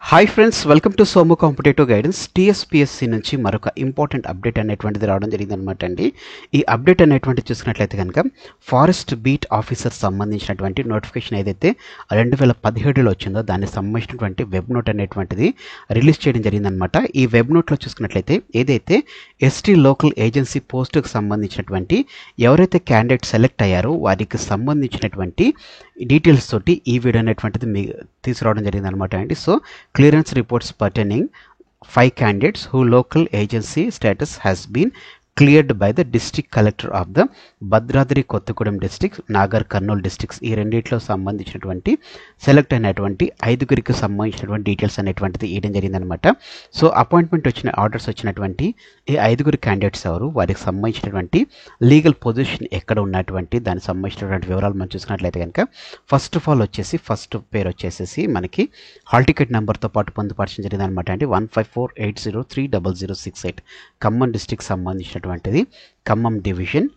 Hi friends, welcome to Somu competitive guidance. TSPSC నుంచి మరొక important update అనేటువంటిది రావడం జరిగిందనమాట అండి. ఈ అప్డేట్ అనేటువంటిది చూసుకున్నట్లయితే కనుక ఫారెస్ట్ బీట్ ఆఫీసర్ సంబంధించినటువంటి నోటిఫికేషన్ ఏదైతే 2017లో వచ్చిందో దానికి సంబంధించినటువంటి వెబ్ నోట్ అనేటువంటిది రిలీజ్ చేయడం జరిగిందనమాట. ఈ వెబ్ నోట్లో చూసుకున్నట్లయితే ఏదైతే ఎస్టీ లోకల్ ఏజెన్సీ పోస్టుకు సంబంధించినటువంటి ఎవరైతే క్యాండిడేట్ సెలెక్ట్ అయ్యారో వారికి సంబంధించినటువంటి డీటెయిల్స్ తోటి ఈ వీడియో అనేటువంటిది తీసుకురావడం జరిగింది అనమాట అండి. So clearance reports pertaining 5 candidates who local agency status has been cleared by the district collector of the Bhadradri Kothagudem district, Nagar Kurnool districts ఈ రెండిట్లో సంబంధించినటువంటి సెలెక్ట్ అయినటువంటి 5గురికి సంబంధించినటువంటి డీటెయిల్స్ అనేటువంటిది ఇవ్వడం జరిగిందనమాట. సో అపాయింట్మెంట్ వచ్చిన ఆర్డర్స్ వచ్చినటువంటి ఈ 5గురు క్యాండిడేట్స్ ఎవరు, వారికి సంబంధించినటువంటి లీగల్ పొజిషన్ ఎక్కడ ఉన్నటువంటి దానికి సంబంధించినటువంటి వివరాలు మనం చూసుకున్నట్లయితే కనుక ఫస్ట్ ఆఫ్ ఆల్ వచ్చేసి ఫస్ట్ పేరు వచ్చేసేసి మనకి హాల్ టికెట్ నెంబర్తో పాటు పొందుపరచడం జరిగింది అనమాట అండి. 1548030068 ఖమ్మం డిస్ట్రిక్ట్ సంబంధించినటువంటిది, ఖమ్మం డివిజన్,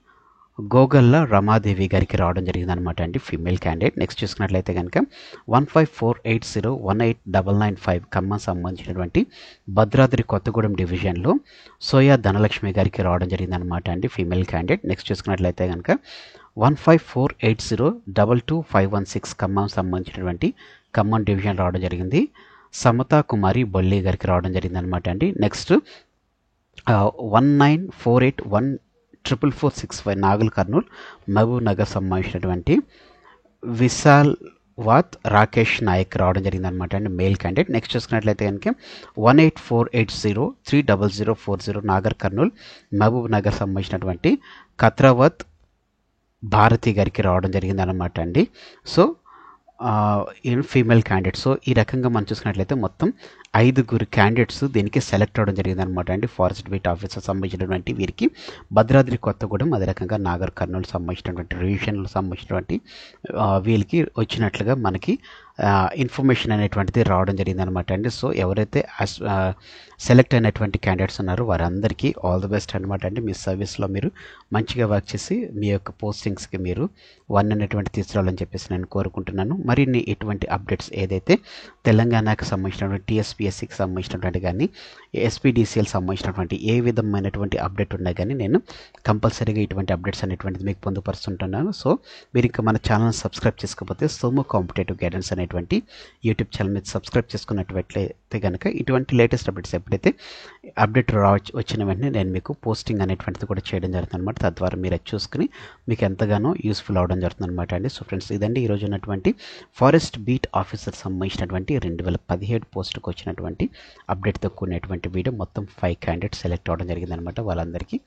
గోగల్ల రమాదేవి గారికి రావడం జరిగింది అనమాట అండి, ఫీమేల్ క్యాండిడేట్. నెక్స్ట్ చూసుకున్నట్లయితే కనుక 1548018995 ఖమ్మం సంబంధించినటువంటి భద్రాద్రి కొత్తగూడెం డివిజన్లో సోయా ధనలక్ష్మి గారికి రావడం జరిగింది అనమాట అండి, ఫీమేల్ క్యాండిడేట్. నెక్స్ట్ చూసుకున్నట్లయితే కనుక 1548022516 ఖమ్మం సంబంధించినటువంటి ఖమ్మం డివిజన్ రావడం జరిగింది, సమతా కుమారి బొల్లి గారికి రావడం జరిగింది అనమాట అండి. నెక్స్ట్ 19481446 నాగల్ కర్నూల్ మహబూబ్ నగర్ సంబంధించినటువంటి విశాల్ వాత్ రాకేష్ నాయక్ రావడం జరిగింది అనమాట అండి, మేల్ క్యాండిడేట్. నెక్స్ట్ చూసుకున్నట్లయితే కనుక 1848030040 నాగర్ కర్నూల్ మహబూబ్ నగర్ సంబంధించినటువంటి కత్రావత్ భారతి గారికి రావడం జరిగింది అనమాట అండి. So female candidate. సో ఈ రకంగా మనం చూసుకున్నట్లయితే మొత్తం 5గురు క్యాండిడేట్స్ దీనికి సెలెక్ట్ అవ్వడం జరిగింది అనమాట అండి. ఫారెస్ట్ బీట్ ఆఫీసర్ సంబంధించినటువంటి వీరికి భద్రాద్రి కొత్తగూడెం, అదే రకంగా నాగర్ కర్నూలు సంబంధించినటువంటి రివిజన్లకు సంబంధించినటువంటి వీళ్ళకి వచ్చినట్లుగా మనకి ఇన్ఫర్మేషన్ అనేటువంటిది రావడం జరిగింది అనమాట అండి. సో ఎవరైతే సెలెక్ట్ అయినటువంటి క్యాండిడేట్స్ ఉన్నారో వారందరికీ ఆల్ ది బెస్ట్ అనమాట అండి. మీ సర్వీస్లో మీరు మంచిగా వర్క్ చేసి మీ యొక్క పోస్టింగ్స్కి మీరు 1 అనేటువంటి తీసుకురావాలని చెప్పేసి నేను కోరుకుంటున్నాను. మరిన్ని ఇటువంటి అప్డేట్స్ ఏదైతే తెలంగాణకు సంబంధించినటువంటి టీఎస్పీఎస్సీకి సంబంధించినటువంటి కానీ ఎస్పీడీసీఎల్ సంబంధించినటువంటి ఏ విధమైనటువంటి అప్డేట్ ఉన్నా కానీ నేను కంపల్సరీగా ఇటువంటి అప్డేట్స్ అనేటువంటిది మీకు పొందుపరుస్తుంటున్నాను. సో మీరు ఇంకా మన ఛానల్ సబ్స్క్రైబ్ చేసుకోకపోతే సోము కాంపిటేటివ్ గైడెన్స్ అనేటువంటి యూట్యూబ్ ఛానల్ మీద సబ్స్క్రైబ్ చేసుకున్నట్లయితే కనుక ఇటువంటి లేటెస్ట్ అప్డేట్స్ ఎప్పుడైతే అప్డేట్ వచ్చిన వెంటనే నేను మీకు పోస్టింగ్ అనేటువంటిది కూడా చేయడం జరుగుతుంది అనమాట. తద్వారా మీరు అది చూసుకుని మీకు ఎంతగానో యూస్ఫుల్ అవడం జరుగుతుంది అనమాట అండి. సో ఫ్రెండ్స్, ఇదండి ఈరోజు ఉన్నటువంటి ఫారెస్ట్ బీట్ ఆఫీసర్ సంబంధించినటువంటి 2017 పోస్టుకు వచ్చినటువంటి అప్డేట్తో కూడినటువంటి వీడియో. మొత్తం 5 క్యాండిడేట్స్ సెలెక్ట్ అవ్వడం జరిగిందనమాట. వాళ్ళందరికీ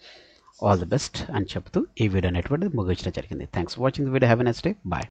ఆల్ ది బెస్ట్ అని చెప్తూ ఈ వీడియో అనేటువంటిది ముగించడం జరిగింది. Thanks for watching the video. Have a nice day. Bye.